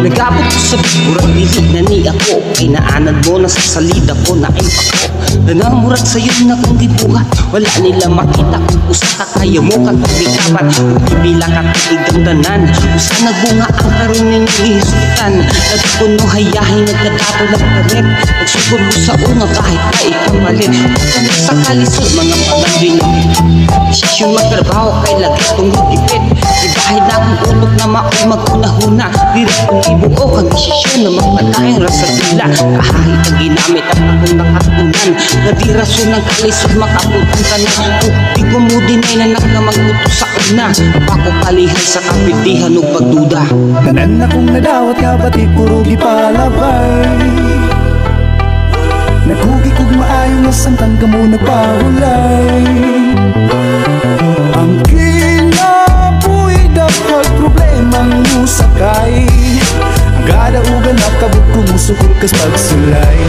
Nagabot ko sa murag dili na ni ako, kay naanad mo na sa salida ko na ay ako. Nanamurag sa'yo na kung gibuhat, wala nila makita kung usa ka kaya mo katubikapan. Ibila ka tigandanan, usa nagbunga ang karon ninyo isutan. Nagpuno hayahin nagkadato ng paret, nagsugod mo sa una kahit na ikamalit. Pagkanak sa kalisod mga pagandring, desisyon magtrabaho kay lagi tungod ipit. Ibahid na akong utok na maoy magkunahuna, diri kong ibuo kang desisyon na magpatayang rasa dila. Kahit ang ginamit ang akong nakatunan, na di rason ng kalisod makaputang ka na. Di ko mo dinay na nagkamagbuto sa una, bako kalihan sa kapitihan o pagduda. Tanan akong nadawat nga ba't puro gipalabay, naghugi kog maayo nga samtang kamo nagpahulay. Ang kinabuhi dapat problemang musakay, ang gadaugan nakabot kumusugot kas pagsulay.